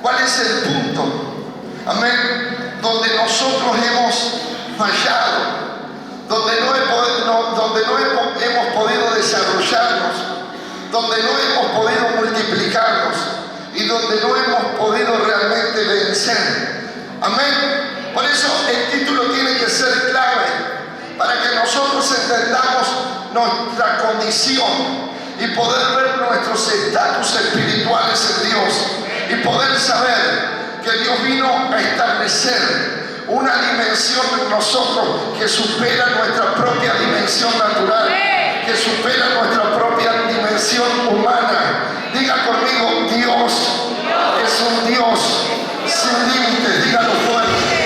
¿Cuál es el punto? Amén. Donde nosotros hemos fallado, donde no hemos podido desarrollarnos, donde no hemos podido multiplicarnos y donde no hemos podido realmente vencer. Amén. Por eso el título tiene que ser clave para que nosotros entendamos nuestra condición y poder ver nuestros estatus espirituales en Dios y poder saber que Dios vino a establecer una dimensión en nosotros que supera nuestra propia dimensión natural, que supera nuestra propia dimensión humana. Diga conmigo, Dios es un Dios sin límites. Dígalo fuerte.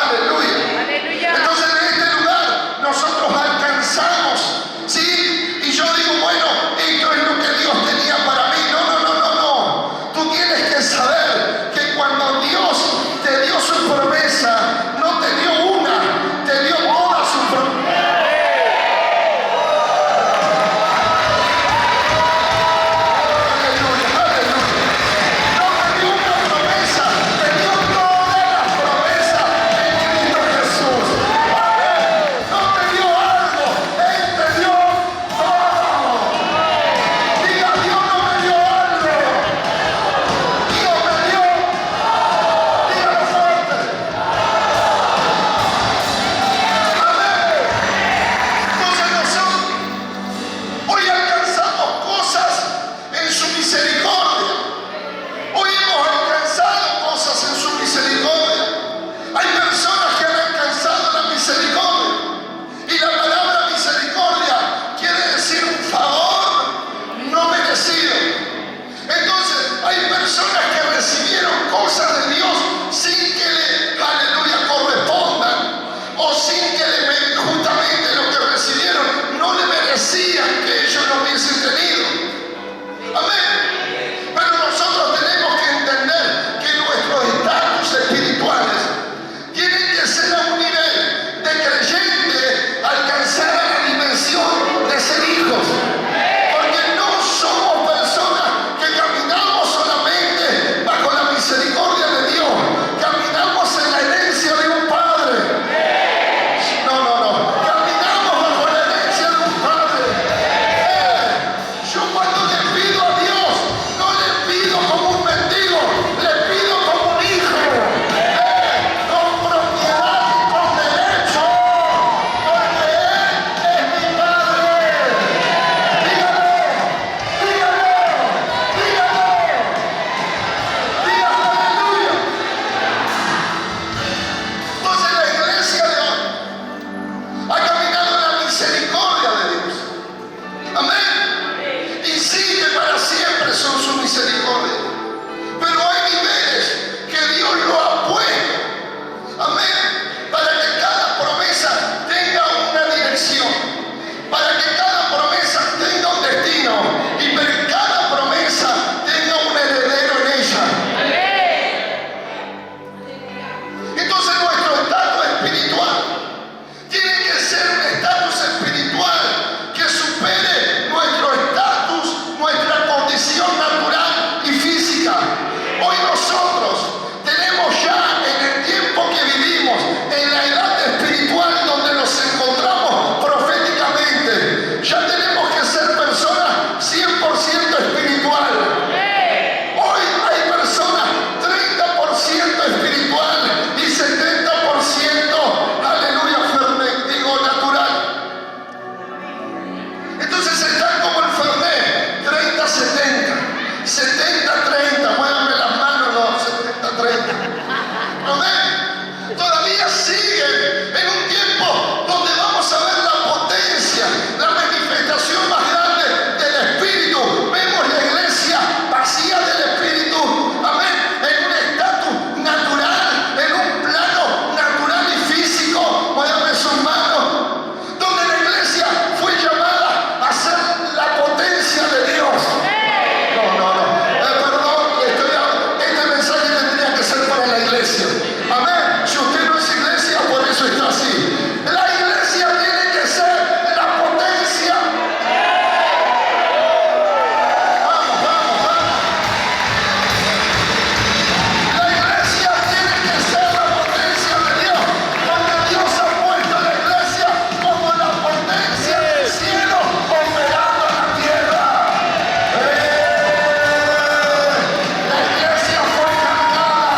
Aleluya. Entonces en este lugar nosotros alcanzamos merecían que ellos lo hubiesen tenido. Amén. Pero nosotros tenemos que entender que nuestros estatus espirituales tienen que ser a un nivel de creyente, alcanzar a la dimensión de ser hijos. Porque no somos personas que caminamos solamente bajo la misericordia de Dios, caminamos en la herencia de un Padre. No, caminamos bajo la herencia de un Padre. Yo cuando le pido a Dios, no le pido como un mendigo, le pido como un hijo, con propiedad y con derecho, porque Él es mi Padre. Dígalo, aleluya. Entonces la iglesia de hoy ha caminado en la misericordia de Dios. Amén. Y sigue para siempre son su misericordia. Pero hay niveles que Dios lo ha puesto. Amén. Para que cada promesa tenga una dirección. Para que cada promesa tenga un destino. Y para que cada promesa tenga un heredero en ella. Entonces nuestro estatus espiritual tiene que ser un estatus espiritual que supere nuestro estatus, nuestra condición natural y física. Hoy nosotros tenemos ya en el tiempo que vivimos, en la edad espiritual donde nos encontramos proféticamente, ya tenemos que ser personas 100% espirituales. Hoy hay personas 30% espiritual y 70%, aleluya, natural. Entonces están como el Fernet, 30-70, 70-30, muévanme las manos los 70-30. Amén. Todavía siguen en un tiempo donde vamos a ver la potencia, la manifestación más grande del Espíritu. Vemos la iglesia vacía del Espíritu. Amén. En un estatus natural, en un plano natural y físico. Muévanme sus manos. Donde la iglesia fue llamada a ser la potencia de Dios. Perdón, este mensaje tendría que ser para la iglesia. Amén. Si usted no es iglesia, por eso está así. La iglesia tiene que ser la potencia. Vamos. La iglesia tiene que ser la potencia de Dios. Porque Dios ha puesto a la iglesia como la potencia del cielo operando en la tierra. La iglesia fue cargada,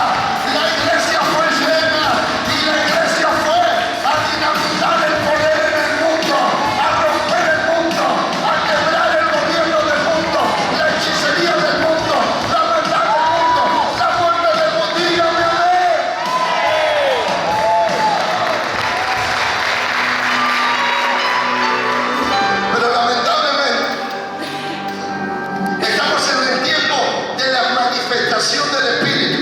la iglesia fue llena y la iglesia fue a dinamitar el poder en el mundo, a romper el mundo, a quebrar el gobierno del mundo, la hechicería del mundo, la maldad del mundo, la muerte del mundo. Dígame amén. Pero lamentablemente estamos en el tiempo de la manifestación del Espíritu,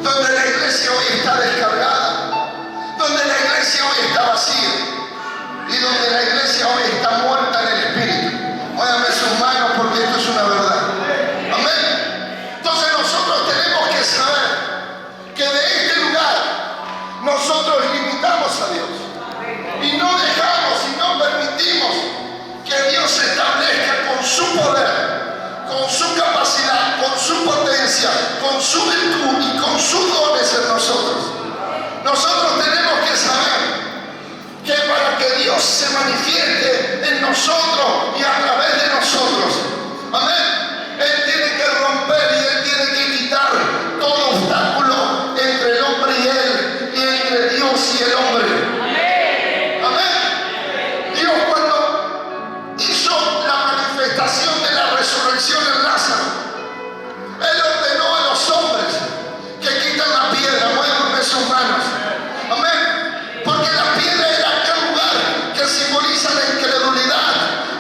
donde la iglesia hoy está descargada, donde la iglesia hoy está vacía y donde la iglesia hoy está muerta en el Espíritu. Muévanme sus manos porque esto es una verdad. Amén. Entonces nosotros tenemos que saber que de este lugar nosotros limitamos a Dios y no dejamos y no permitimos que Dios se establezca con su poder, con su capacidad, con su potencia, con su virtud y con sus dones en nosotros. Nosotros tenemos que saber que para que Dios se manifieste en nosotros y a través de nosotros, amén, Él tiene que romper y Él tiene que quitar todo obstáculo entre el hombre y Él, y entre Dios y el hombre. Amén. Dios cuando hizo la manifestación de la resurrección en Lázaro, Él ordenó a los hombres que quitan la piedra. Muévanme sus manos. Amén. Porque la piedra era aquel lugar que simboliza la incredulidad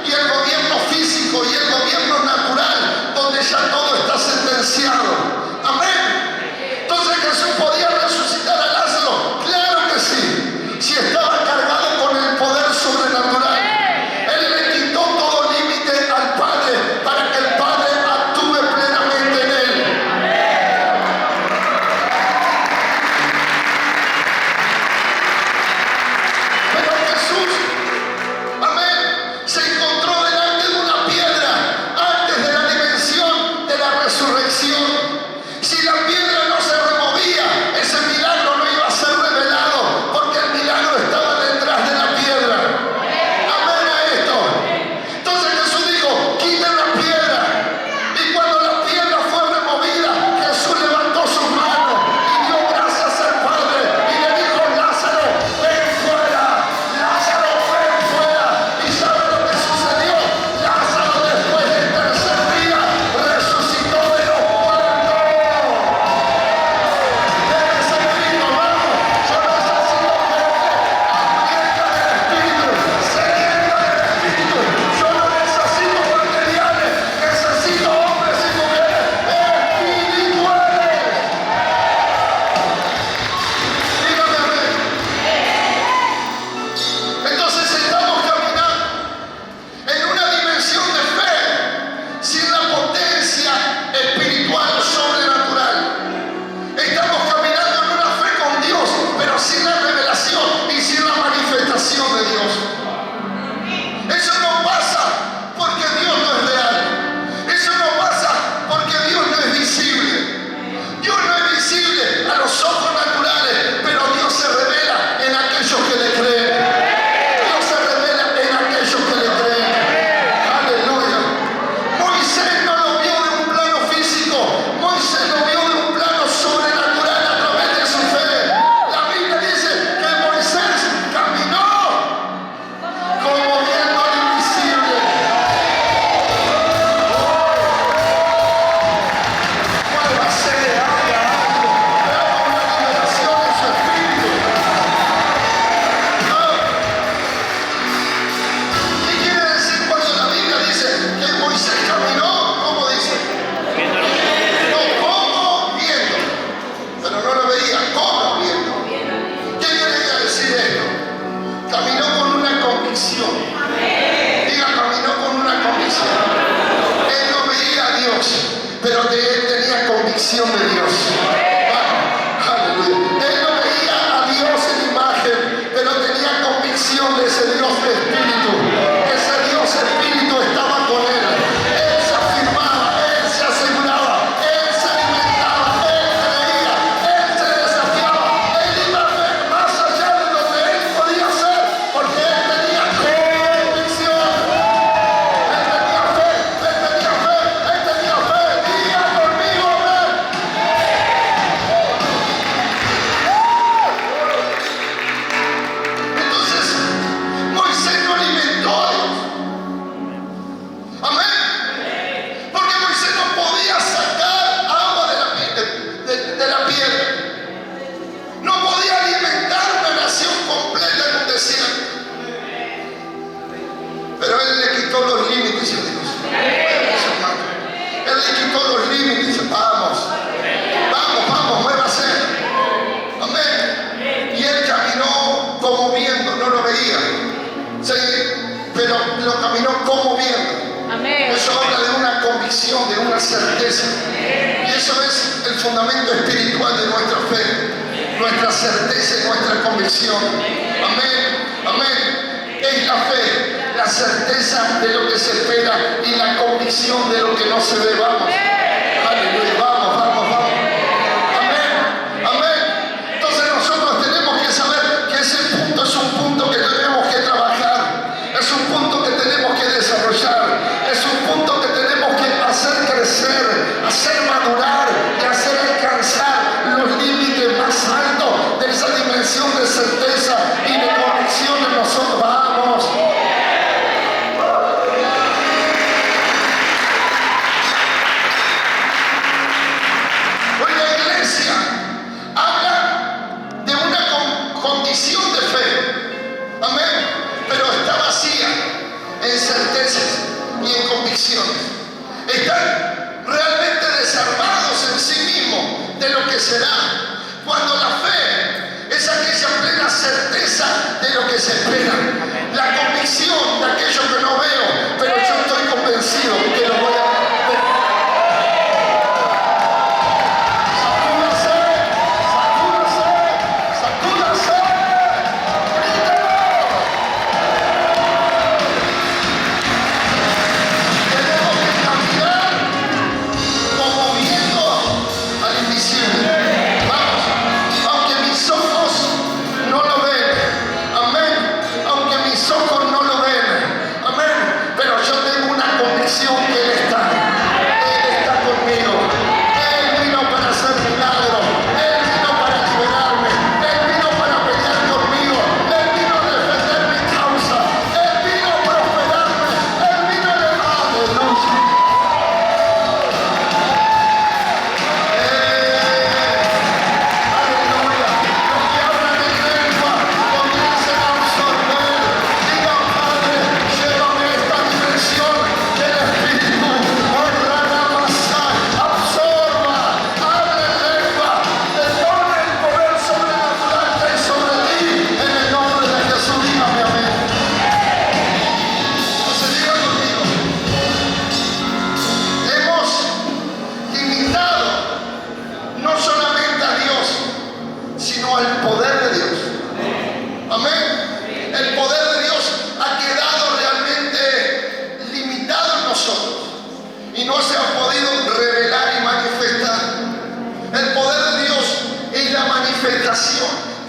y el gobierno físico y el gobierno natural, donde ya todo está sentenciado. Amén. Entonces Jesús podía resucitar a Lázaro. Claro que sí. Si estaba cargado con el poder sobrenatural. ¿sí? Pero lo caminó como viendo. Amén. Eso habla de una convicción, de una certeza. Y eso es el fundamento espiritual de nuestra fe, nuestra certeza y nuestra convicción. Amén, amén. Es la fe, la certeza de lo que se espera y la convicción de lo que no se ve. Vamos. Aleluya, vamos, vamos, vamos. Amén, amén. Entonces nosotros tenemos que saber que ese punto es un punto que tenemos que trabajar, es un punto que tenemos que desarrollar, es un punto que tenemos que hacer crecer, hacer madurar y hacer alcanzar los límites más altos de esa dimensión de certeza y de convicción en nosotros. Vamos. Hoy la iglesia habla de una condición de fe, amén, pero está vacía en certezas y en convicciones. Están realmente desarmados en sí mismos de lo que será, cuando la fe es aquella plena certeza de lo que se espera, la convicción de aquello que no veo, pero yo estoy convencido que lo voy a ver.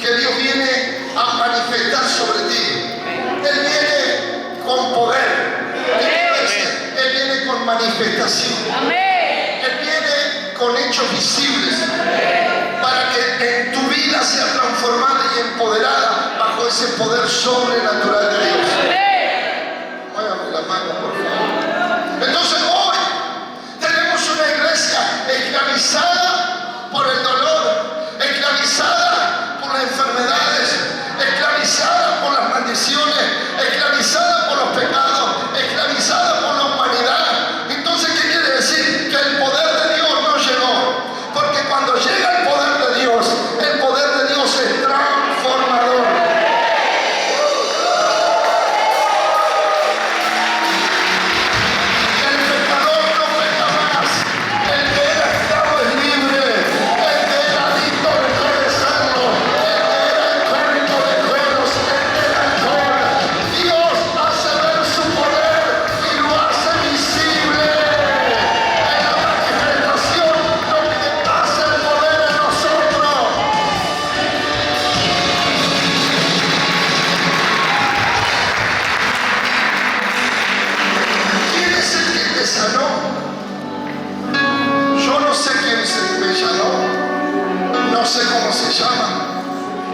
Que Dios viene a manifestar sobre ti. Él viene con poder. Él viene con manifestación. Él viene con hechos visibles para que en tu vida sea transformada y empoderada bajo ese poder sobrenatural de Dios. Muévame la mano, por favor. Entonces hoy tenemos una iglesia esclavizada por el dolor, esclavizada por las enfermedades, esclavizada por las maldiciones, esclavizada por los pecados, esclavizada por la humanidad. Entonces, ¿qué quiere decir? Que el poder de Dios no llegó. Porque cuando llega el poder de Dios es transformador. El pecador no peca más. El que era esclavo es libre. El que era adicto dejó de serlo. El que era alcohólico dejó de ser alcohol. Dios hace ver su poder y lo hace visible. En la manifestación lo que hace el poder en nosotros. ¿Quién es el que te sanó? Yo no sé quién es el que me sanó, no sé cómo se llama,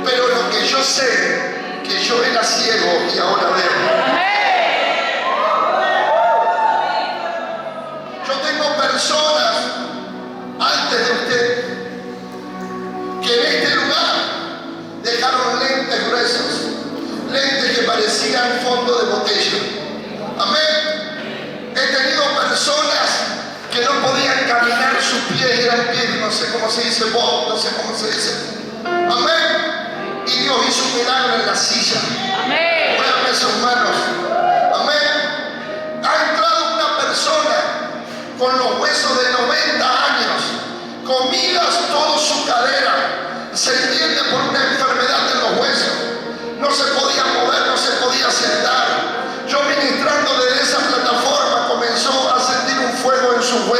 pero lo que yo sé, que yo era ciego y ahora veo. Yo tengo personas antes de usted que en este lugar dejaron lentes gruesos, lentes que parecían fondo de botella. Amén. He tenido personas que no podían caminar, sus pies eran pies, no sé cómo se dice, bob, no sé cómo se dice. Amén. Y Dios hizo un milagro en la silla. Muévame sus manos.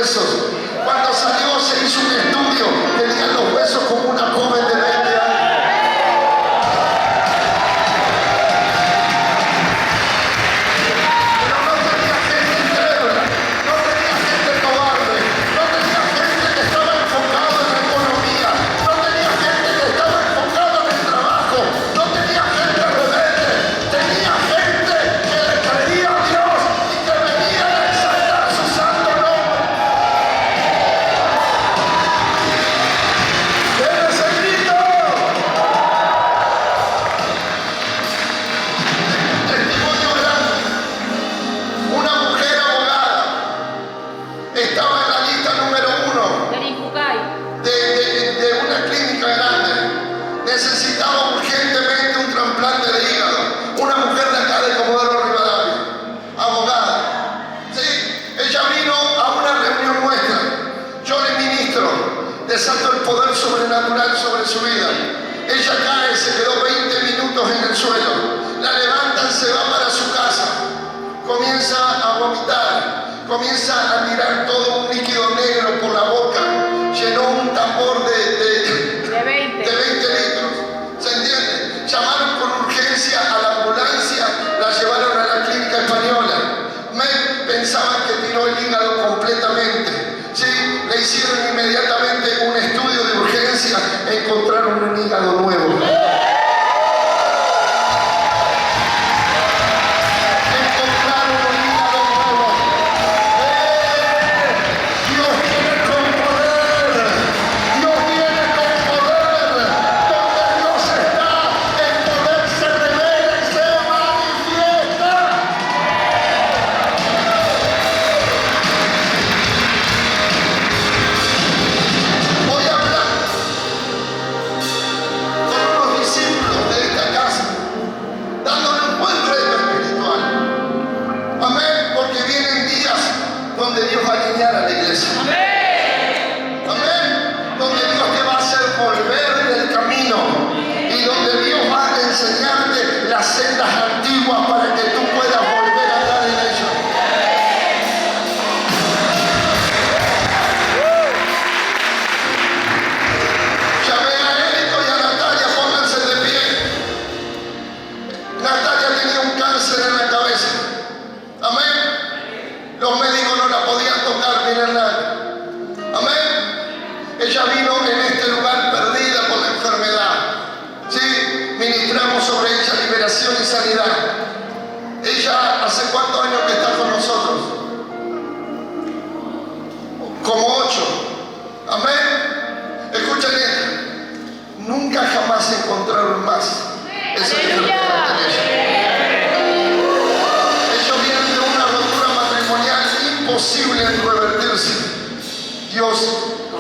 huesos. Cuando salió se hizo un estudio, tenía los huesos como una joven de 20 años. Pero no tenía gente incrédula, no tenía gente cobarde, no tenía gente que estaba enfocada en la economía, no tenía gente que estaba enfocada en el trabajo, no tenía gente rebelde, tenía gente que le creía a Dios y que venía a exaltar su santo nombre. ¡Denle ese grito! Testimonio grande. Una mujer abogada estaba en la lista número 1 de una clínica grande. Necesitaba urgentemente un trasplante de hígado. Una mujer de acá de Comodoro Rivadavia, abogada. Sí, ella vino a una reunión nuestra. Yo le ministro, desato el poder sobrenatural sobre su vida. Ella cae, se quedó 20 minutos en el suelo. La levantan, se va para su casa. Comienza a vomitar, comienza a tirar todo un líquido negro por la boca. Llenó un tambor de 20 litros. ¿Se entiende? Llamaron con urgencia a la ambulancia, la llevaron a la clínica española. Pensaban que tiró el hígado completamente. ¿Sí? Le hicieron inmediatamente un estudio de urgencia, encontraron un hígado nuevo. Voy a hablar con unos discípulos de esta casa, dándole un buen reto espiritual. Amén, porque vienen días donde Dios va a alinear a la iglesia. Amén, donde Dios te va a hacer volver del camino y donde Dios va a enseñarte las sendas antiguas para que tú puedas volver a andar en ellas. Llamé a Érico y a Natalia, pónganse de pie. Natalia tenía un cáncer en la cabeza. Amén. Los médicos no la podían tocar, mírenla. Amén. Ella vino en este lugar perdida por la enfermedad. Sí, ministramos sobre ella liberación y sanidad. Ella, ¿hace cuántos años que está con nosotros? Como 8. Amén. Escuchen esto. Nunca jamás encontraron más esa enfermedad en ella. Ellos vienen de una ruptura matrimonial imposible de revertirse. Dios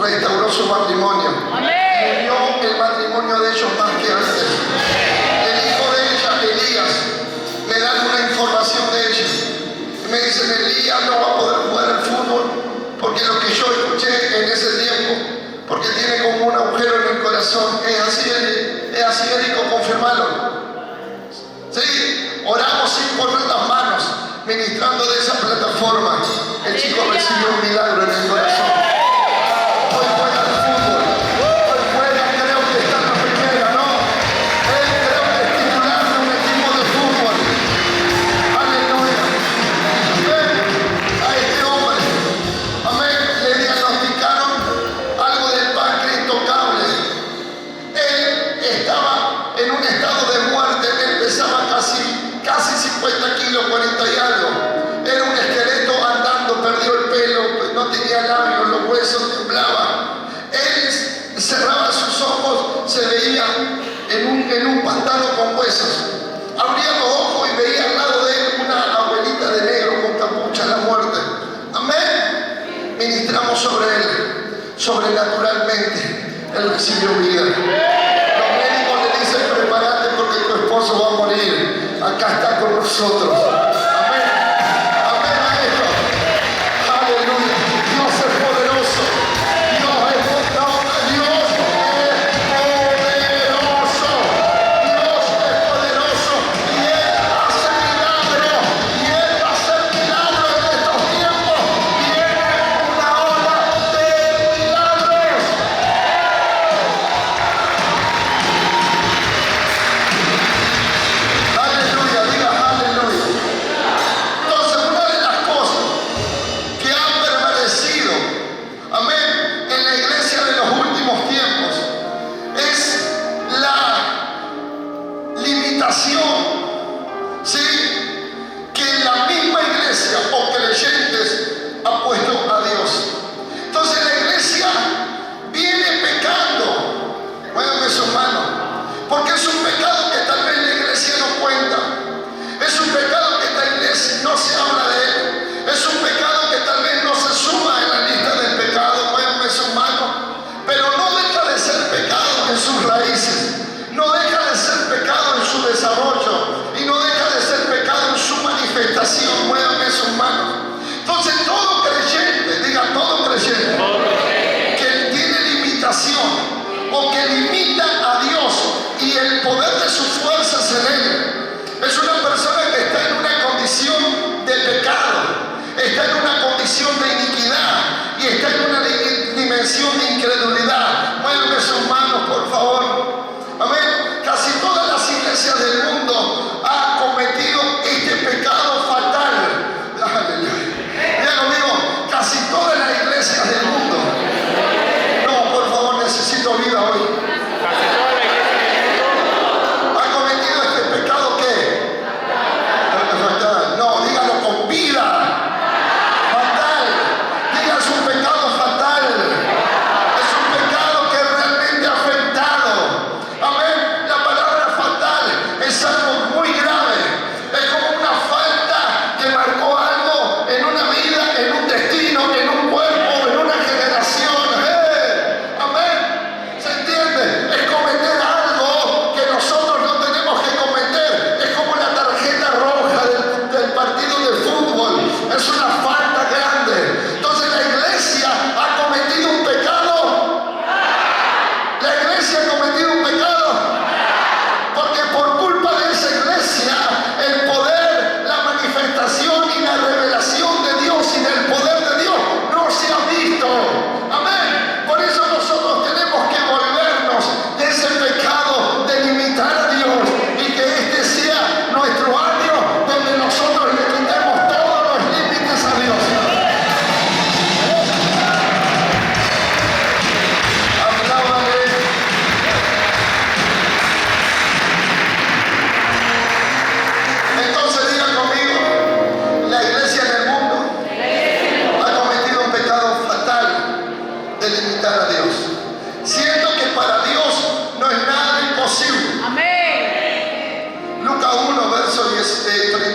restauró su matrimonio. Murió el matrimonio de ellos más que antes. El hijo de ella, Elías, me dan una información de ella. Y me dicen, Elías no va a poder jugar al fútbol porque lo que yo escuché en ese tiempo, porque tiene como un agujero en el corazón. Es así, Érico, confirmalo. Sí, oramos sin poner las manos, ministrando de esa plataforma. El chico recibió un milagro en el corazón. Hoy juega al fútbol. Hoy juega, creo que está en la primera, ¿no? Él creo que es titular de un equipo de fútbol. Aleluya. Ven a este hombre. Amén. Le diagnosticaron algo del páncreas intocable. Él estaba en un estado de muerte. Él pesaba casi 50 kilos, 40 y algo. Era un esqueleto andando, perdió el pelo, no tenía labios, los huesos temblaban. Él cerraba sus ojos, se veía en un pantano con huesos. Abría los ojos y veía al lado de él una abuelita de negro con capucha, la muerte. Amén. Ministramos sobre él, sobrenaturalmente. Él recibió vida. Los médicos le dicen, prepárate porque tu esposo va a morir. Acá está con nosotros. Amén. Amén a esto. Aleluya. Dios es poderoso. Dios es poderoso. Dios es poderoso. Y Él hace milagros. Y Él va a hacer milagros en estos tiempos. Viene una hora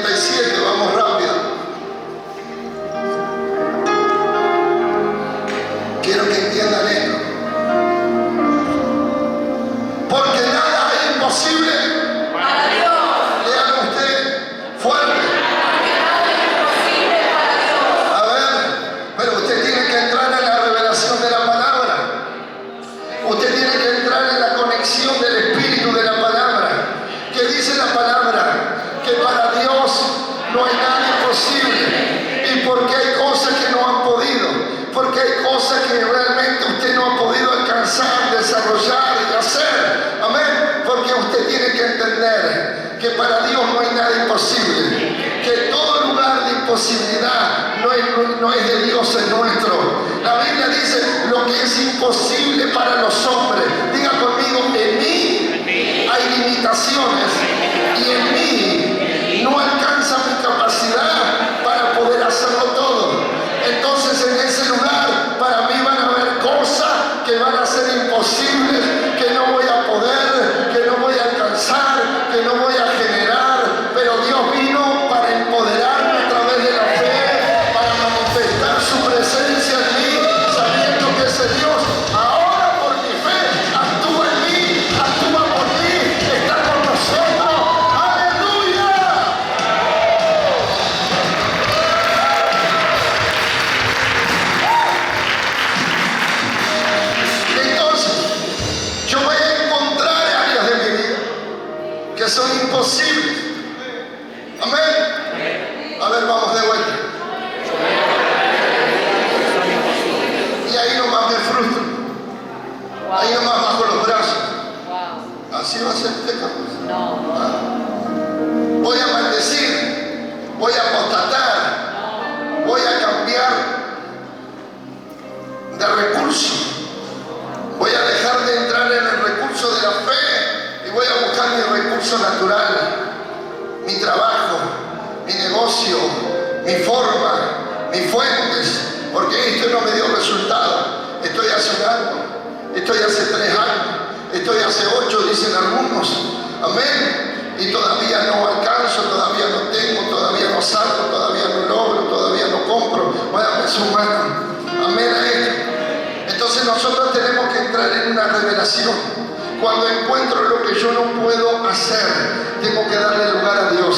37, vamos rápido. Quiero que entiendan esto. Porque nada es imposible Para Dios. Léalo usted fuerte. Porque nada es imposible para Dios. A ver, pero usted tiene que entrar en la revelación de la palabra. Usted tiene que entrar en la conexión del Espíritu de la palabra. ¿Qué dice la palabra? Que para Dios no hay nada imposible. ¿Y por qué hay cosas que no han podido? Porque hay cosas que realmente usted no ha podido alcanzar, desarrollar y hacer. Amén. Porque usted tiene que entender que para Dios no hay nada imposible. Que todo lugar de imposibilidad no es de Dios, es nuestro. La Biblia dice lo que es imposible para los hombres. Diga conmigo, en mí hay limitaciones y en mí no alcanza mi capacidad para poder hacerlo todo. Entonces en ese lugar para mí van a haber cosas que van a ser imposibles, que no voy a poder, que no voy a alcanzar, que no voy a generar, pero Dios vino para empoderarme a través de la fe, para manifestar su presencia en mí, sabiendo que ese Dios ahora por mi fe actúa en mí, actúa por mí, está con nosotros. ¡Aleluya! Entonces, yo voy a encontrar áreas de mi vida que son imposibles. Amén. A ver, vamos de vuelta. Y ahí nomás me frustro. Ahí nomás bajo los brazos. Wow. Así va a ser este campo. No. Voy a maldecir, voy a apostatar, voy a cambiar de recurso. Voy a dejar de entrar en el recurso de la fe y voy a buscar mi recurso natural, mi trabajo, mi negocio, mi forma, mis fuentes, porque esto no me dio resultado. Estoy hace un año, estoy hace 3 años, estoy hace 8, dicen algunos. Amén. Y todavía no alcanzo, todavía no tengo, todavía no salgo, todavía no logro, todavía no compro. Váyame su mano. Amén a esto. Entonces nosotros tenemos que entrar en una revelación. Cuando encuentro lo que yo no puedo hacer, tengo que darle lugar a Dios.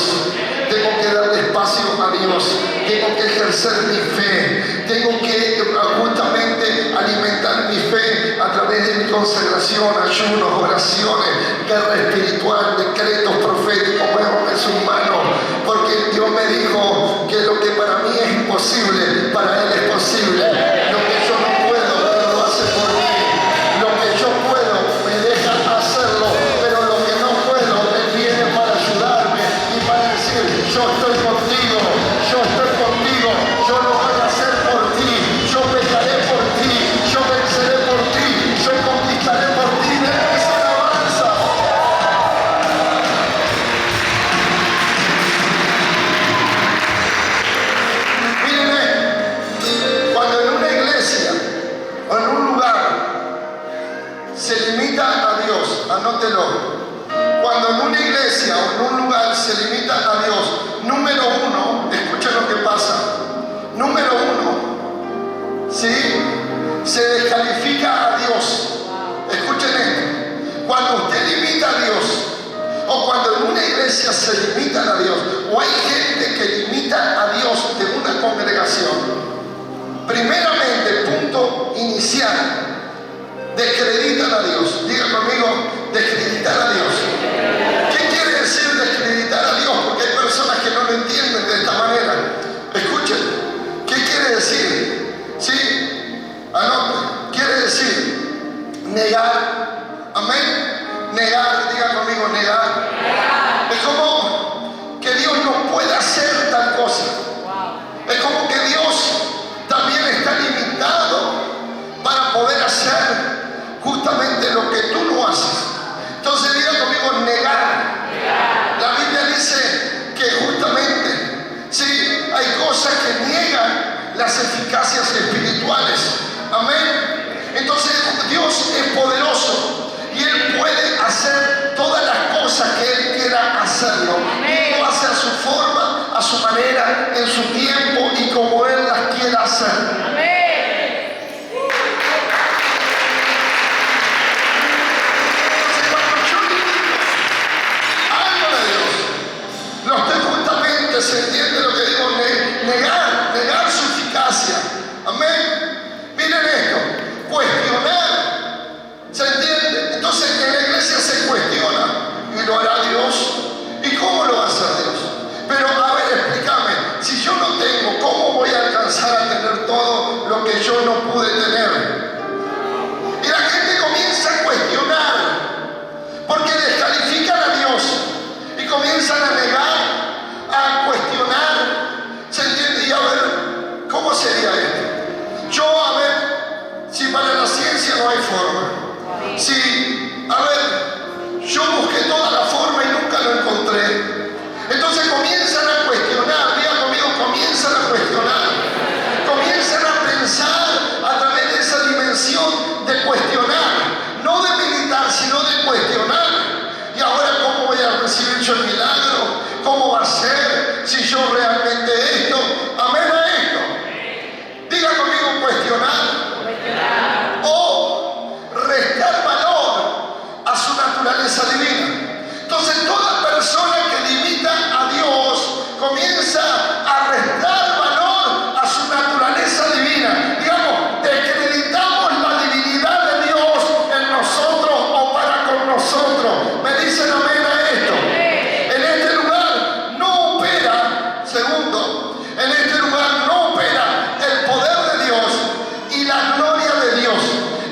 Tengo que darle espacio a Dios. Tengo que ejercer mi fe. Tengo que justamente alimentar mi fe a través de mi consagración, ayunos, oraciones, guerra espiritual, decretos proféticos. Muévame sus manos. Porque Dios me dijo que lo que para mí es imposible, para Él es posible. Lo que yo no puedo, Él lo hace por mí. Lo que yo puedo, me deja hacerlo. Pero lo que no puedo, Él viene para ayudarme y para decir, yo estoy contigo, yo estoy contigo, yo lo voy a hacer por ti, yo pecaré por ti, yo venceré por ti, yo conquistaré por ti. De esa alabanza. Miren, cuando en una iglesia o en un lugar se limita a Dios, anótelo. Cuando en una iglesia o en un lugar se limita a Dios, número 1, escuchen lo que pasa. Número 1, ¿sí? Se descalifica a Dios. Escuchen esto. Cuando usted limita a Dios, o cuando en una iglesia se limitan a Dios, o hay gente que limita a Dios de una congregación, primeramente, punto inicial, descreditan a Dios. Diga conmigo, descreditar a Dios. ¿Qué quiere decir descreditar a Dios? Porque hay personas que no lo entienden de esta manera. Escuchen, ¿qué quiere decir? ¿Sí? Anoten. Quiere decir negar. Amén. Negar, diga conmigo, negar. Es como que Dios no puede hacer tal cosa. Es como que Dios también está limitado para poder hacer justamente lo que tú no haces. Entonces diga conmigo, negar. La Biblia dice que justamente, sí, hay cosas que niegan las eficacias espirituales. Amén. Entonces Dios es poderoso y Él puede hacer todas las cosas que Él quiera hacerlo. Y Él lo hace a su forma, en su tiempo y como Él las quiera hacer. Entonces, cuando yo limito algo de Dios, lo estoy justamente, se entiende lo que digo, negar su eficacia. Amén. Miren esto, cuestionar. ¿Se entiende? Entonces en la iglesia se cuestiona, y lo hará Dios. ¿Y cómo lo va a hacer Dios? Pero a ver, explícame, si yo no tengo, ¿cómo voy a alcanzar a tener todo lo que yo no pude tener? Y la gente comienza a cuestionar, porque descalifican a Dios y comienzan a negar, a cuestionar. ¿Se entiende? Y a ver, ¿cómo sería esto? Yo, a ver, si para la ciencia no hay forma, si, a ver, yo busqué toda la forma y nunca lo encontré, entonces comienzan a cuestionar, diga conmigo, comienzan a cuestionar, comienzan a pensar a través de esa dimensión de cuestionar, no de militar, sino de cuestionar. Y ahora, ¿cómo voy a recibir yo el milagro? ¿Cómo va a ser si yo realmente esto? Amén a esto. Diga conmigo, cuestionar. O restar valor a su naturaleza divina. Entonces, toda persona que limita a Dios comienza a restar valor a su naturaleza divina. Digamos, descreditamos la divinidad de Dios en nosotros o para con nosotros. Me dicen amén a esto. En este lugar no opera, segundo, en este lugar no opera el poder de Dios y la gloria de Dios.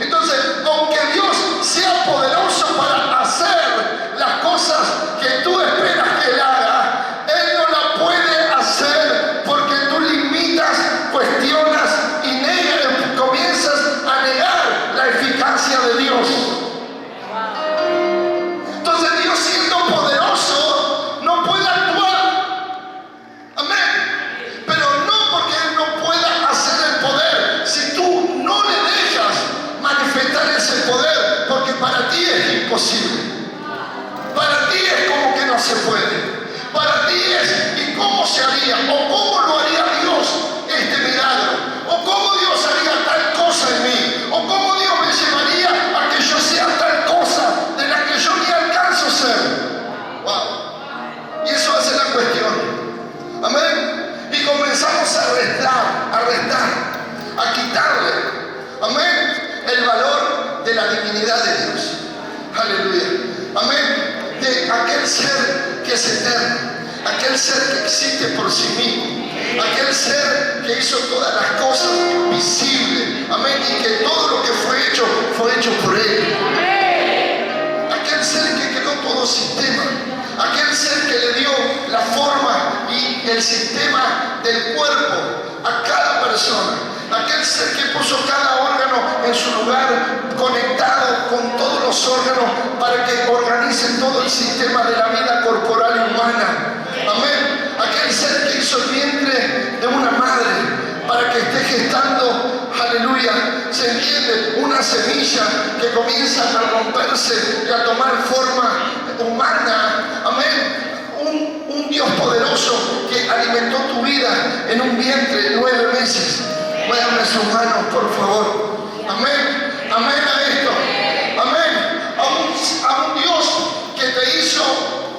Entonces, aunque Dios sea poderoso para hacer las cosas que tú esperas que Él haga, Él no la puede hacer porque tú limitas, cuestionas y comienzas a negar la eficacia de Dios. Entonces, Dios siendo poderoso no puede actuar. Amén. Pero no porque Él no pueda hacer el poder, si tú no le dejas manifestar ese poder, porque para ti es imposible. Para ti es como que no se puede. Para ti es, ¿y cómo se haría? ¿O cómo lo haría Dios este milagro? ¿O cómo Dios haría tal cosa en mí? ¿O cómo Dios me llevaría a que yo sea tal cosa de la que yo ni alcanzo a ser? Wow. Y eso hace la cuestión. Amén. Y comenzamos a restar, a quitarle, amén, el valor de la divinidad de Dios. Aleluya. Amén. De aquel ser que es eterno, aquel ser que existe por sí mismo, aquel ser que hizo todas las cosas visibles. Amén. Y que todo lo que fue hecho por Él. Aquel ser que creó todo sistema, aquel ser que le dio la forma y el sistema del cuerpo a cada persona, aquel ser que puso cada órgano en su lugar, conectado con todos los órganos para que organicen todo el sistema de la vida corporal y humana. Amén. Aquel ser que hizo el vientre de una madre para que esté gestando, aleluya, se entiende, una semilla que comienza a romperse y a tomar forma humana. Amén. Un Dios poderoso que alimentó tu vida en un vientre 9 meses. Muévanme sus manos, por favor. Amén. Amén a esto. Amén. A un Dios que te hizo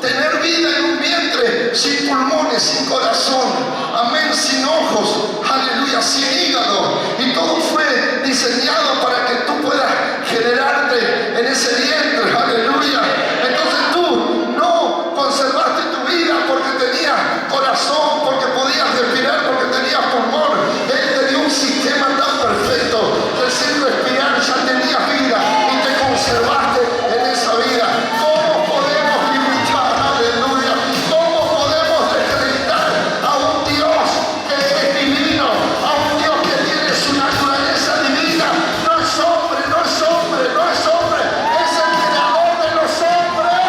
tener vida en un vientre sin pulmones, sin corazón. Amén. Sin ojos. Aleluya. Sin hígado. Y todo fue diseñado para que tú puedas generarte en ese vientre. Aleluya. Entonces tú no conservaste tu vida porque tenías corazón, porque podías respirar, porque tenías pulmón. Él te dio un sistema tan perfecto que sin respirar ya tenías vida y te conservaste en esa vida. ¿Cómo podemos limitar? Aleluya. ¿Cómo podemos descreditar a un Dios que es divino, a un Dios que tiene su naturaleza divina? No es hombre, no es hombre, no es hombre, es el creador de los hombres.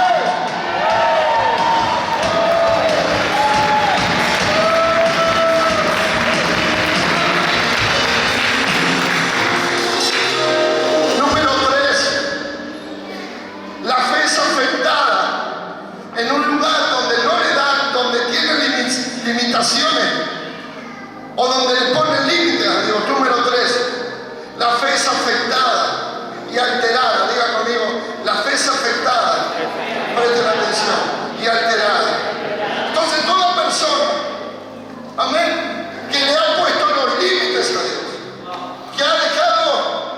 Número 3, la fe es afectada en un lugar donde no le dan, donde tiene limitaciones. o donde le pone límites a Dios. Número 3, la fe es afectada y alterada. Diga conmigo, la fe es afectada. Presten atención. Y alterada. Entonces toda persona, amén, que le ha puesto los límites a Dios, que ha dejado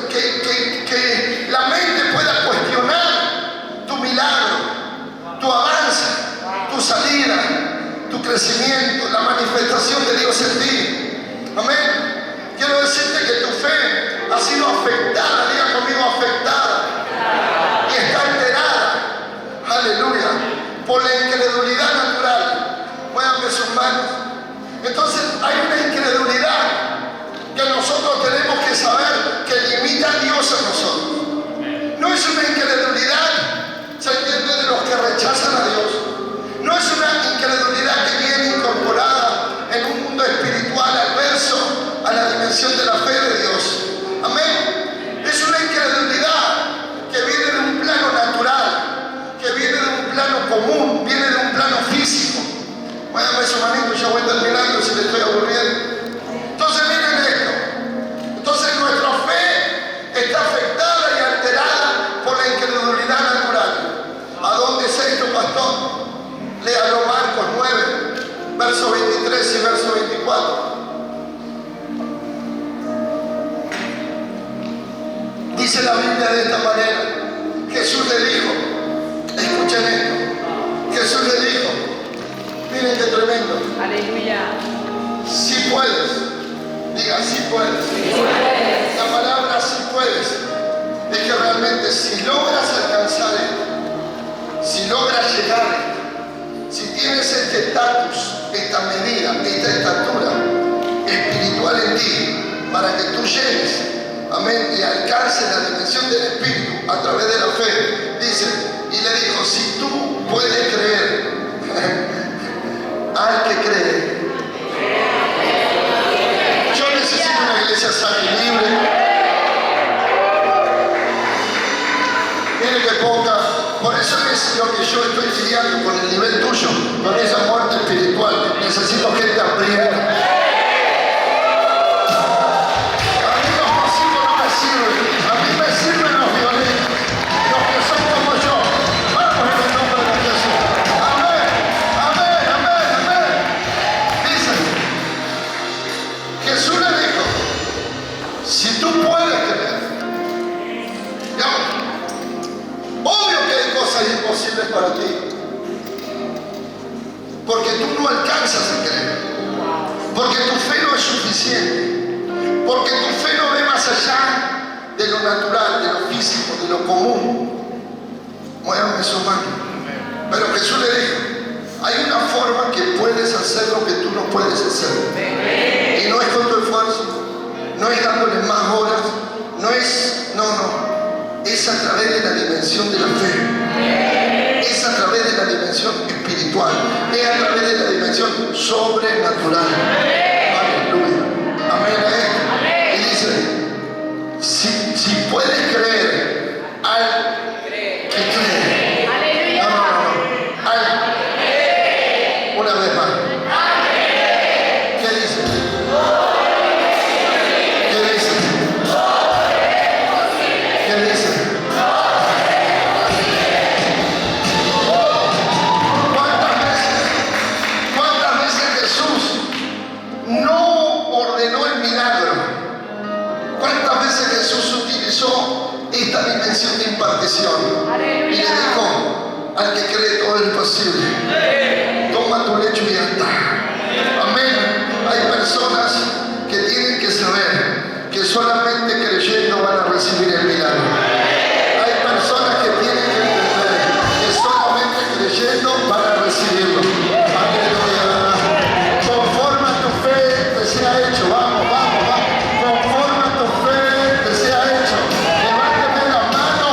que la mente pueda cuestionar tu milagro, tu avance, tu salida, tu crecimiento, la manifestación de Dios en ti. Amén. Quiero decirte que tu fe ha sido afectada, diga conmigo, afectada, y está alterada, aleluya, por la incredulidad natural. Muévanme sus manos. Entonces hay una incredulidad que nosotros tenemos que saber que limita a Dios a nosotros. No es una incredulidad, se entiende, de los que rechazan a Dios. No es una incredulidad que viene incorporada en un mundo espiritual adverso a la dimensión de la fe de Dios. Amén. Es una incredulidad que viene de un plano natural, que viene de un plano común, viene de un plano físico. Muévame su manito, ya voy terminando si le estoy aburriendo. Entonces miren esto. Entonces nuestra fe está afectada y alterada por la incredulidad natural. ¿A dónde es esto, pastor? Léalo, Marcos 9, verso 23 y verso 24. Dice la Biblia de esta manera. Jesús le dijo, escuchen esto, Jesús le dijo, miren qué tremendo. Aleluya. Si puedes, diga si puedes. Sí puedes. La palabra si puedes es que realmente si logras alcanzar esto, si logras llegar a esto, si tienes este estatus, esta medida, esta estatura espiritual en ti, para que tú llegues, amén, y alcances la dimensión del Espíritu a través de la fe, dice, y le dijo, si tú puedes creer, al que cree. Yo necesito una iglesia sana y libre. Mire que poca. Por eso es lo que yo estoy lidiando con el nivel tuyo, con esa muerte espiritual. Necesito gente hambrienta. A mí los pasivos no me sirven. A mí me sirven los violentos, los que son como yo. Vamos en el nombre de Jesús. Amén, amén, amén, amén. Dice, Jesús le dijo, si tú puedes creer, ya, obvio que hay cosas imposibles para ti, porque tú no alcanzas a creer, porque tu fe no es suficiente, porque tu fe no ve más allá de lo natural, de lo físico, de lo común. Muévame su mano. Pero Jesús le dijo, hay una forma que puedes hacer lo que tú no puedes hacer, y no es con tu esfuerzo, no es dándole más horas, no es, es a través de la dimensión de la fe, es a través de la dimensión espiritual, es a través de la dimensión sobrenatural. Aleluya, amén a esto. Y dice, si puedes creer al que cree, una vez más, ¿qué dice? ¿Qué dice? ¿Qué dice? ¿Cuántas veces Jesús no ordenó el milagro? ¿Cuántas veces Jesús utilizó esta dimensión de impartición? Y le dijo, al que cree todo es posible. Toma tu lecho y anda. Amén. Hay personas que tienen que saber que solamente creyendo van a recibir el milagro. Hay personas que tienen que entender que solamente creyendo van a recibirlo. Aleluya. Conforme a tu fe te sea hecho. Vamos, vamos, vamos. Conforme a tu fe te sea hecho. Levánteme la mano,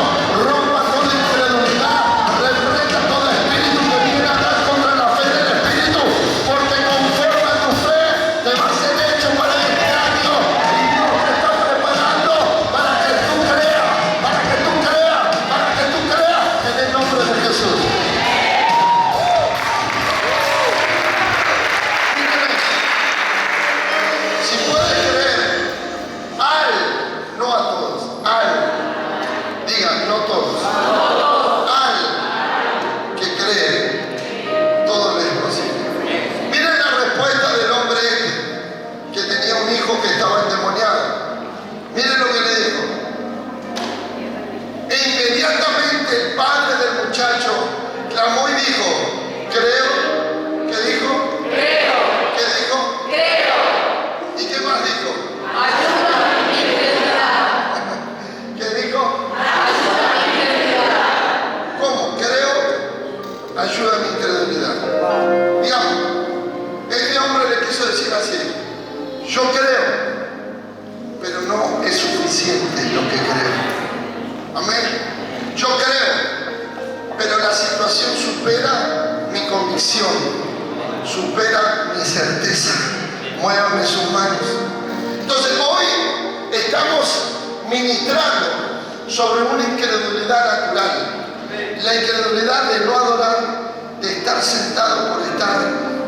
rompa toda incredulidad, reprenda todo espíritu que viene a dar contra la fe del Espíritu, porque conforme a tu fe te va a ser hecho para este año, y Dios te está preparando para que tú creas. Yo creo, pero no es suficiente lo que creo. Amén. Yo creo, pero la situación supera mi convicción, supera mi certeza. Muévanme sus manos. Entonces hoy estamos ministrando sobre una incredulidad natural. La incredulidad de no adorar, de estar sentado por estar,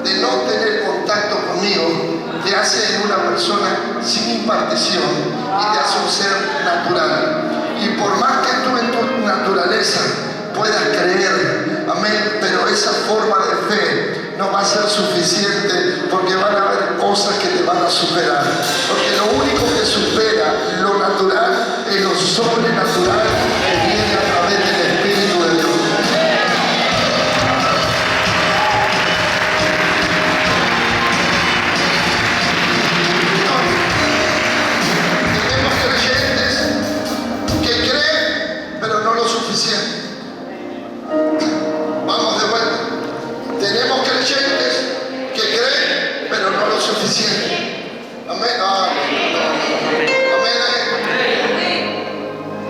de no tener contacto conmigo, te hace una persona sin impartición y te hace un ser natural. Y por más que tú en tu naturaleza puedas creer, amén, pero esa forma de fe no va a ser suficiente, porque van a haber cosas que te van a superar. Porque lo único que supera lo natural es lo sobrenatural que viene a través del Espíritu de Dios. Tenemos creyentes que creen, pero no lo suficiente. Vamos de vuelta. Tenemos creyentes que creen, pero no lo suficiente. Amén.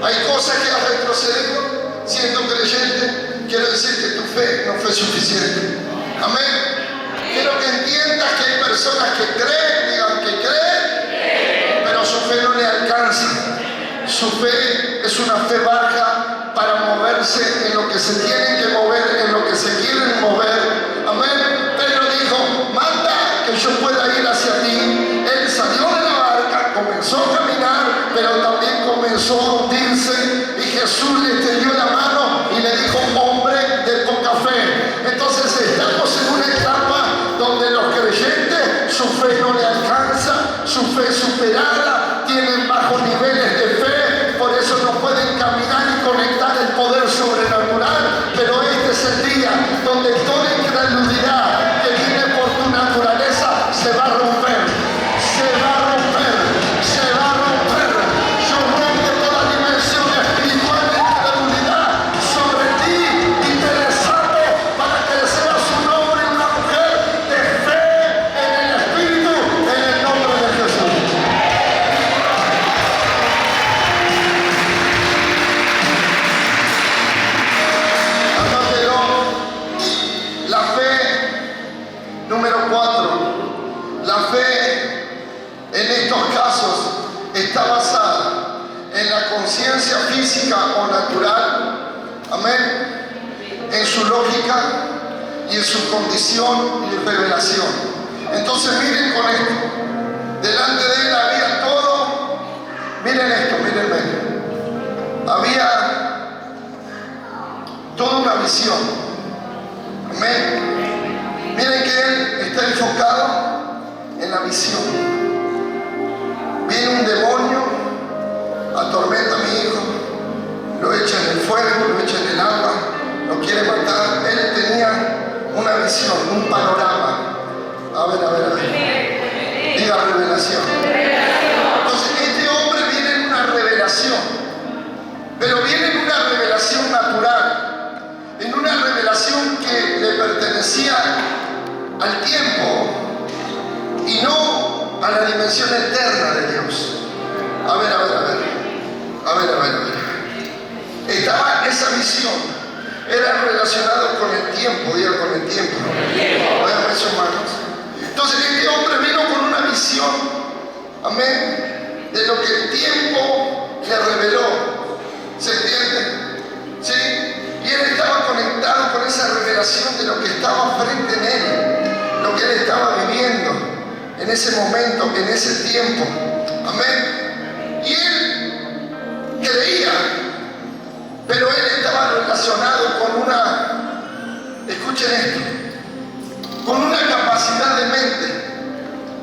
Hay cosas que al retroceder, siendo creyente, quiero decir que tu fe no fue suficiente. Amén. Quiero que entiendas que hay personas que creen, digan que creen, pero su fe no le alcanza. Su fe es una fe baja para moverse en lo que se tienen que mover, en lo que se quieren mover. Amén. Pedro dijo, manda que yo pueda ir hacia ti. Él salió de la barca, comenzó a caminar, pero también comenzó a hundirse, y Jesús le extendió la mano y le dijo, hombre de poca fe. Entonces estamos en una etapa donde los creyentes, su fe no le alcanza, su fe superada, tienen bajos niveles de fe, por eso no pueden caminar y conectar el poder sobrenatural. Pero este es el día donde toda incredulidad que viene por tu naturaleza se va a romper, se va a romper, se va a romper. Yo rompo toda dimensión espiritual de incredulidad sobre ti y te desato para que seas un hombre y una mujer de fe en el Espíritu, en el nombre de Jesús. Anótelo. La fe, número 4, la fe en estos casos está basada en la conciencia física o natural, amén, en su lógica y en su condición y revelación. Entonces miren con esto, delante de él había todo, miren esto, mírenme, había toda una visión, amén. Miren que él está enfocado en la visión. Viene un demonio, atormenta a mi hijo, lo echa en el fuego, lo echa en el agua, lo quiere matar. Él tenía una visión, un panorama. A ver. Diga revelación. Entonces este hombre viene en una revelación, pero viene en una revelación natural, en una revelación que le pertenecía al tiempo y no a la dimensión eterna de Dios. A ver. Estaba esa visión, era relacionado con el tiempo, diga con el tiempo. Vean sus manos. Entonces este hombre vino con una visión, amén, de lo que el tiempo le reveló. ¿Se entiende? ¿Sí? Y él estaba conectado con esa revelación de lo que estaba frente en él, lo que él estaba viviendo en ese momento, en ese tiempo. Amén. Y él creía, pero él estaba relacionado con una, escuchen esto, con una capacidad de mente,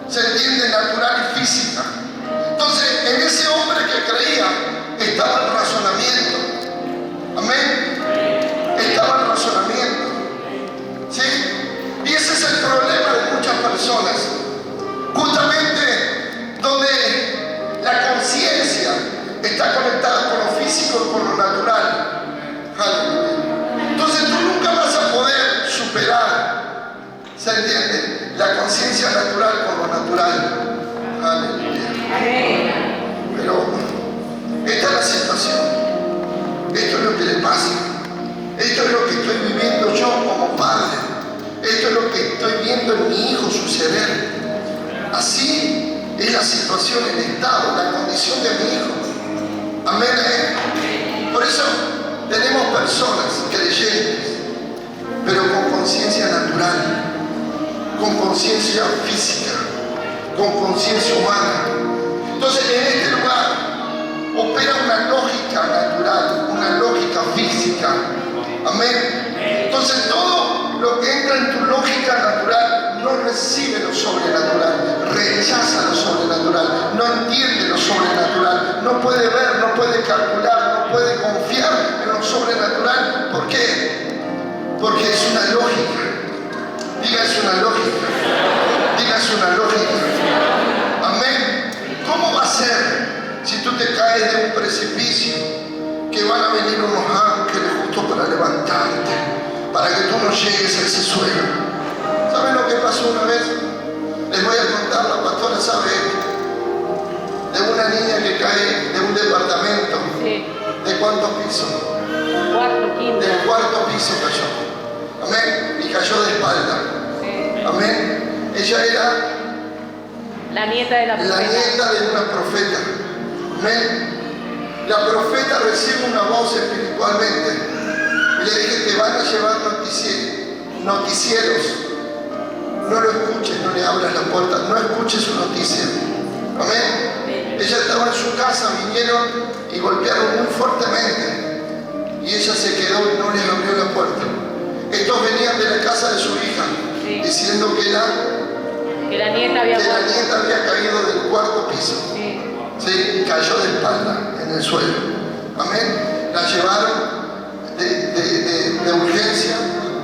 se entiende, natural y física. Entonces, en ese hombre que creía estaba el razonamiento. Amén. Estaba el razonamiento. ¿Sí? Y ese es el problema de muchas personas. Justamente donde la conciencia está conectada con lo físico y con lo natural. Aleluya. Entonces tú nunca vas a poder superar, ¿se entiende?, la conciencia natural con lo natural. Aleluya. Amén. Pero esta es la situación. Esto es lo que le pasa. Esto es lo que estoy viviendo yo como padre. Esto es lo que estoy viendo en mi hijo suceder. Así es la situación, el estado, la condición de mi hijo. Amén. Por eso tenemos personas creyentes, pero con conciencia natural, con conciencia física, con conciencia humana. Entonces en este lugar opera una lógica natural, una lógica física. Amén. Entonces todo lo que entra en tu lógica natural no recibe lo sobrenatural, rechaza lo sobrenatural, no entiende lo sobrenatural, no puede ver, no puede calcular, no puede confiar en lo sobrenatural. ¿Por qué? Porque es una lógica. Diga, es una lógica. Diga, es una lógica. Amén. ¿Cómo va a ser si tú te caes de un precipicio que van a venir unos ángeles justo para levantarte, para que tú no llegues a ese suelo? ¿Saben lo que pasó una vez? Les voy a contar, la pastora sabe de una niña que cae de un departamento. Sí. ¿De cuántos pisos? Cuarto, quinto. Del cuarto piso cayó. Amén. Y cayó de espalda. Sí. Amén. Ella era La nieta de la la profeta. nieta de una profeta. Amén. La profeta recibe una voz espiritualmente. Y le dije, te van a llevar noticieros. No lo escuches, no le abras la puerta, no escuches su noticia. Amén. Ella estaba en su casa, vinieron y golpearon muy fuertemente. Y ella se quedó y no les abrió la puerta. Estos venían de la casa de su hija, Sí. diciendo que la nieta había muerto. nieta había caído del cuarto piso. Sí. Sí, cayó de espalda en el suelo. Amén. La llevaron de urgencia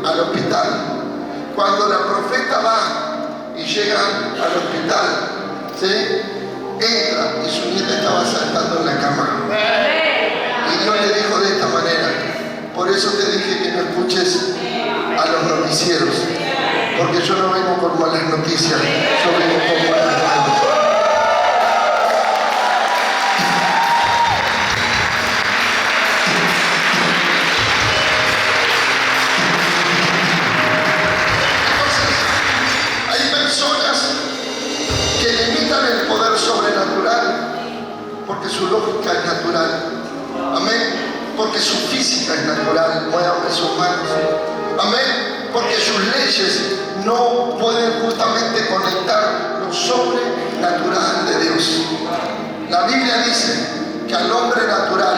al hospital. Cuando la profeta va y llega al hospital, ¿sí?, entra y su nieta estaba saltando en la cama. Y Dios le dijo de esta manera: por eso te dije que no escuches a los noticieros, porque yo no vengo con malas noticias, yo vengo con buenas nuevas. Porque su lógica es natural. Amén. Porque su física es natural. Muévame sus manos. Amén. Porque sus leyes no pueden justamente conectar lo sobrenatural de Dios. La Biblia dice que al hombre natural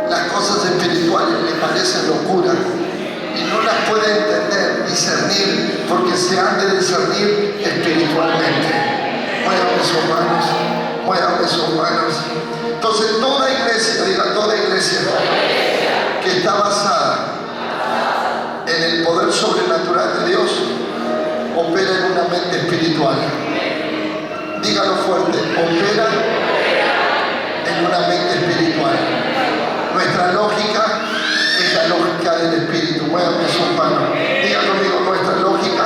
las cosas espirituales le parecen locura y no las puede entender, discernir, porque se han de discernir espiritualmente. Muévame sus manos. Muévame sus manos. Entonces toda iglesia, diga toda iglesia, que está basada en el poder sobrenatural de Dios, opera en una mente espiritual. Dígalo fuerte, opera en una mente espiritual. Nuestra lógica es la lógica del Espíritu. Muévame sus manos. Diga conmigo, nuestra lógica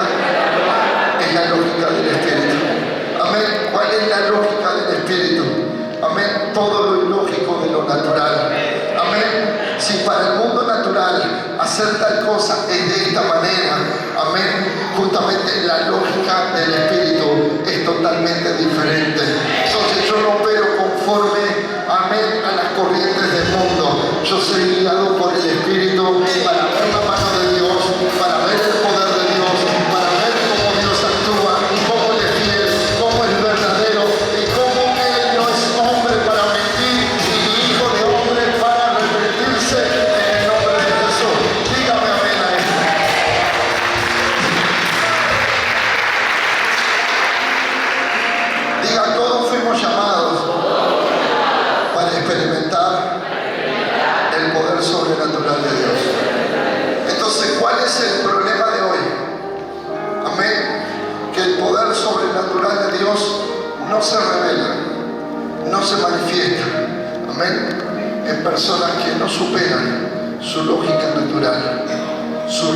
es la lógica del Espíritu. Amén. ¿Cuál es la lógica del Espíritu? Amén. Todo lo ilógico de lo natural. Amén. Si para el mundo natural hacer tal cosa es de esta manera, amén, justamente la lógica del Espíritu es totalmente diferente. Entonces yo no opero conforme, amén, a las corrientes del mundo. Yo soy guiado por el Espíritu para ver la mano de Dios, para ver el poder de Dios, para ver cómo Dios actúa, cómo Él es fiel, cómo es verdadero y cómo Él no es hombre para mentir y hijo de hombre para arrepentirse, en el nombre de Jesús. Dígame amén a esto. Diga, todos fuimos llamados para experimentar el poder sobrenatural de Dios. Entonces, ¿cuál es el problema de hoy? Amén. Que el poder sobrenatural de Dios no se revela, no se manifiesta. Amén. En personas que no superan su lógica natural, su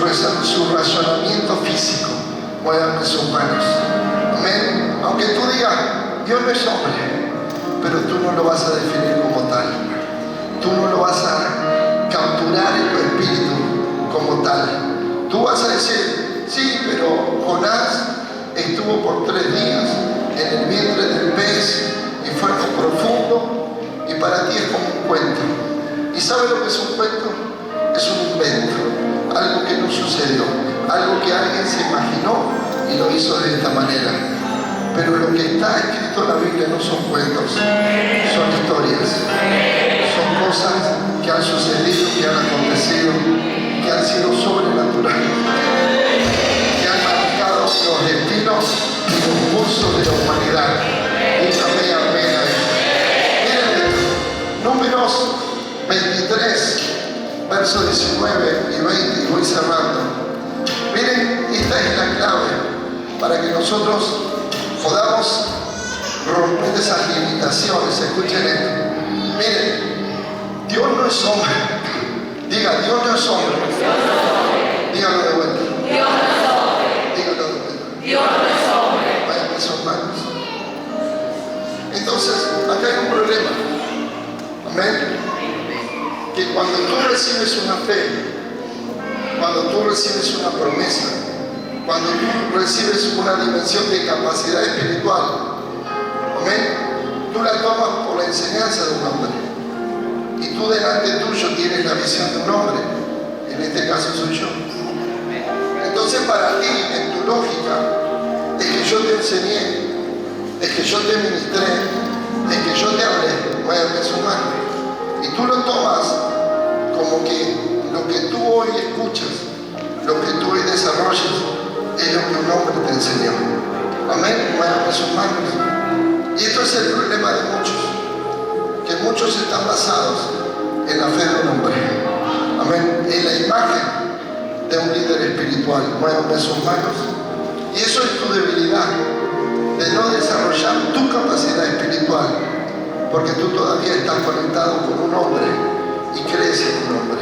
razonamiento físico. Muévanme sus manos. Amén. Aunque tú digas, Dios no es hombre, pero tú no lo vas a definir como tal. Tú no lo vas a capturar en tu espíritu como tal. Tú vas a decir, sí, pero Jonás estuvo por 3 días en el vientre del pez y fue algo profundo y para ti es como un cuento. ¿Y sabes lo que es un cuento? Es un invento, algo que no sucedió, algo que alguien se imaginó y lo hizo de esta manera. Pero lo que está escrito en la Biblia no son cuentos, son historias, son cosas que han sucedido, que han acontecido, que han sido sobrenaturales, que han marcado los destinos y los cursos de la humanidad. Dígame amén a eso. Miren esto, Números 23, versos 19 y 20, y voy cerrando. Miren, esta es la clave para que nosotros podamos romper esas limitaciones. Escuchen esto. Miren, Dios no es hombre. Diga, Dios no es hombre. Dígalo de vuelta. Dios no es hombre. Dígalo de vuelta. Dios no es hombre. Vayan mis hermanos. Entonces, acá hay un problema. Amén. Que cuando tú recibes una fe, cuando tú recibes una promesa, cuando tú recibes una dimensión de capacidad espiritual, amén, tú la tomas por la enseñanza de un hombre. Y tú delante tuyo tienes la visión de un hombre. En este caso soy yo. Entonces para ti, en tu lógica, es que yo te enseñé, es que yo te ministré, es que yo te hablé, bueno, es humano. Y tú lo tomas como que lo que tú hoy escuchas, lo que tú hoy desarrollas, es lo que un hombre te enseñó. Amén, hermanos humanos. Y esto es el problema de muchos, que muchos están basados en la fe de un hombre. Amén, en la imagen de un líder espiritual. Muévanme sus manos. Y eso es tu debilidad, de no desarrollar tu capacidad espiritual, porque tú todavía estás conectado con un hombre y crees en un hombre.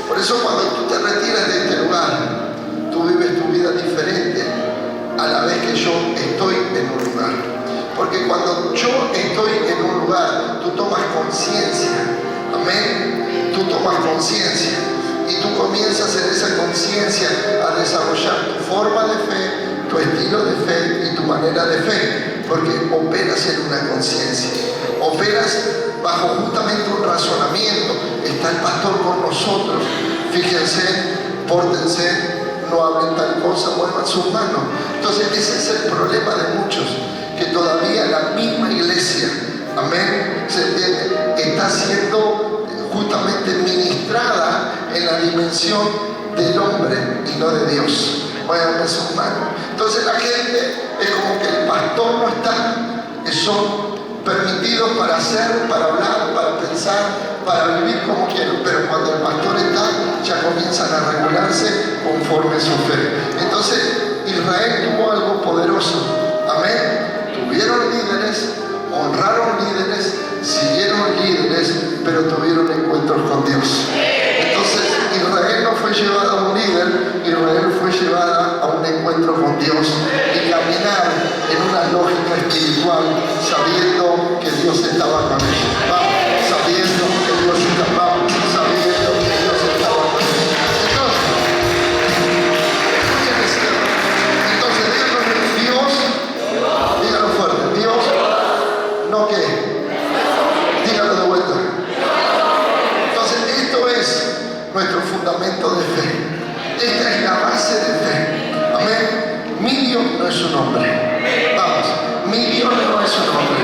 Por eso cuando tú te retiras de este lugar, tú vives tu vida diferente a la vez que yo estoy en un lugar. Porque cuando yo estoy en un lugar, tú tomas conciencia. Amén. Tú tomas conciencia y tú comienzas en esa conciencia a desarrollar tu forma de fe, tu estilo de fe y tu manera de fe, porque operas en una conciencia, operas bajo justamente un razonamiento. Está el pastor con nosotros, fíjense, pórtense, no hablen tal cosa, muevan sus manos. Entonces ese es el problema de muchos, que todavía la misma iglesia, amén, ¿se entiende?, está siendo justamente ministrada en la dimensión del hombre y no de Dios. Muevan sus manos. Entonces la gente es como que el pastor no está, que son permitidos para hacer, para hablar, para pensar, para vivir como quieren, pero cuando el pastor está, ya comienzan a regularse conforme su fe. Entonces Israel tuvo algo poderoso, amén. Tuvieron líderes, honraron líderes, siguieron líderes, pero tuvieron encuentros con Dios. Entonces Israel no fue llevada a un líder, Israel fue llevada a un encuentro con Dios y caminar en una lógica espiritual, sabiendo que Dios estaba con ellos. Vamos, sabiendo que Dios estaba, sabiendo que Dios estaba con ellos. Entonces, Dios, dígalo fuerte, Dios, no qué, dígalo de vuelta. Entonces, esto es nuestro fundamento de fe. Esta es la base de fe. Amén. Mi Dios no es un hombre. Vamos, mi Dios no es un hombre.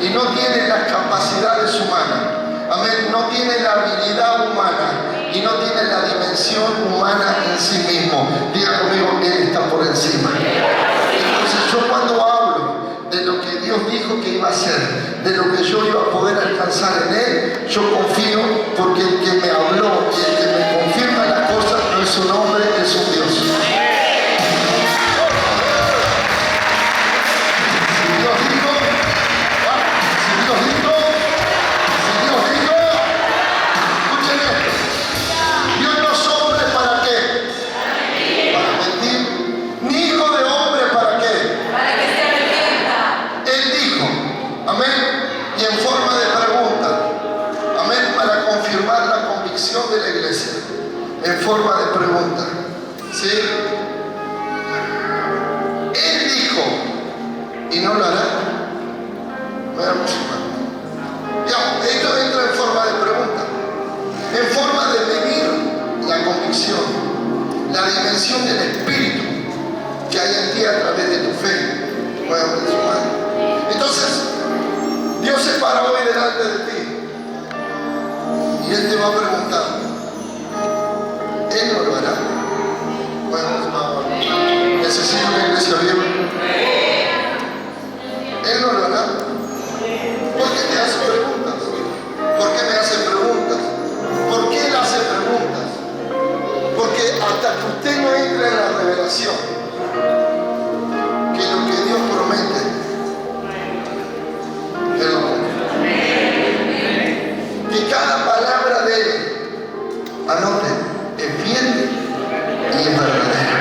Y no tiene las capacidades humanas. Amén. No tiene la habilidad humana. Y no tiene la dimensión humana en sí mismo. Diga conmigo, Él está por encima. Entonces yo cuando hablo de lo que Dios dijo que iba a hacer, de lo que yo iba a poder alcanzar en Él, yo confío porque el que me habló y el que me confirma las cosas no es un hombre, es un Dios. Si Dios dijo, escuchen esto. Dios no es hombre para qué, para mentir, ni hijo de hombre para qué. Para que se arrepienta. Él dijo, forma de pregunta. ¿Sí? Él dijo, ¿y no lo hará? Veamos, hermano. Ya, esto entra en forma de pregunta, en forma de medir la convicción, la dimensión del espíritu que hay en ti a través de tu fe. Muévame su mano. Entonces, Dios se para hoy delante de ti y Él te va a preguntar, ¿Él no lo hará? Muévame su mano. Necesito una iglesia viva. ¿Él no lo hará? ¿Por qué te hace preguntas? ¿Por qué me hace preguntas? ¿Por qué Él hace preguntas? Porque hasta que usted no entre en la revelación que lo que Dios promete, Él lo cumple. Que cada palabra de Él, anote, es fiel y es verdadera.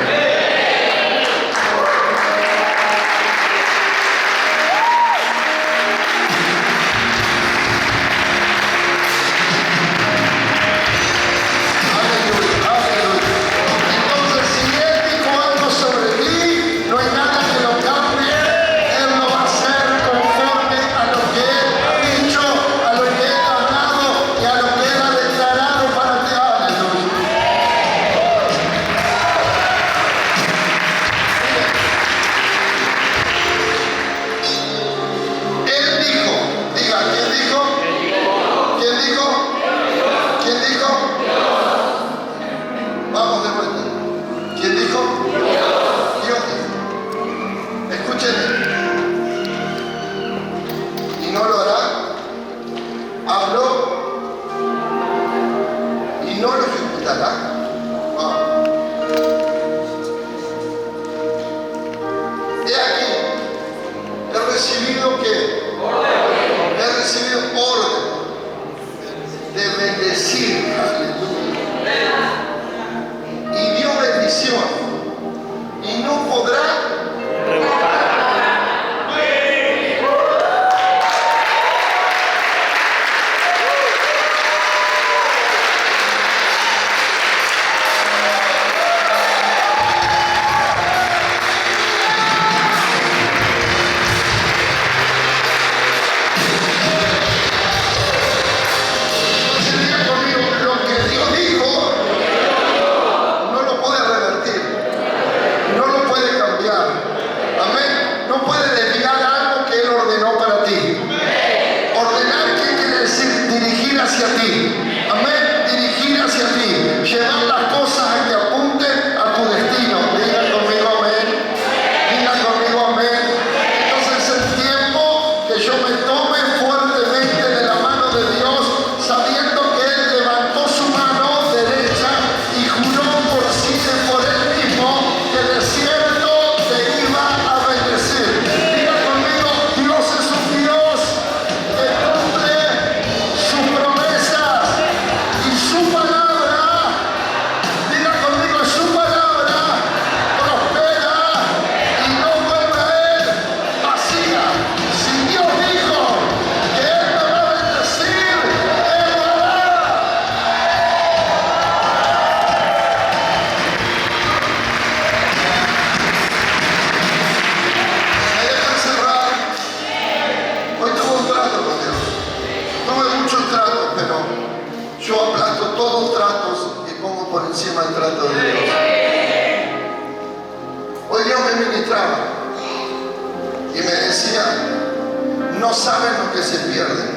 No saben lo que se pierden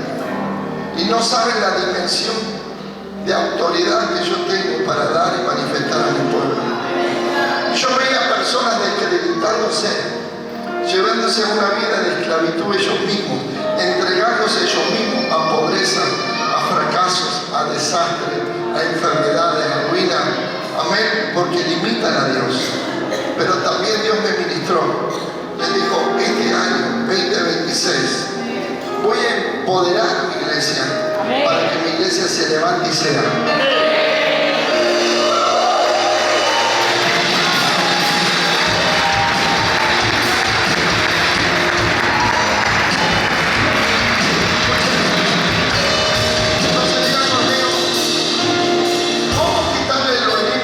y no saben la dimensión de autoridad que yo tengo para dar y manifestar a mi pueblo. Yo veía personas descreditándose, llevándose una vida de esclavitud ellos mismos, entregándose ellos mismos a pobreza, a fracasos, a desastres, a enfermedades, a ruina. Amén, porque limitan a Dios. Pero también Dios me ministró. Me dijo, este año 2026 voy a empoderar a mi iglesia para que mi iglesia se levante y sea. Entonces digan conmigo, ¿cómo quitarle lo limpio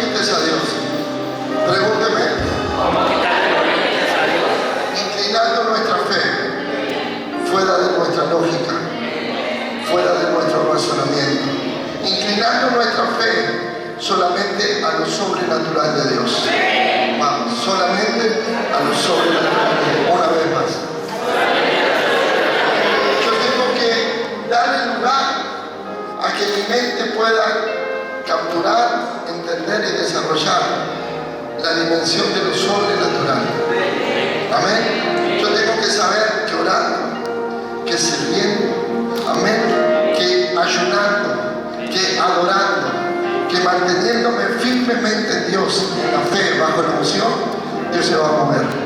desarrollar la dimensión de lo sobrenatural. Amén. Yo tengo que saber que orando, que sirviendo, amén, que ayunando, que adorando, que manteniéndome firmemente en Dios, en la fe, bajo la unción, Dios se va a mover.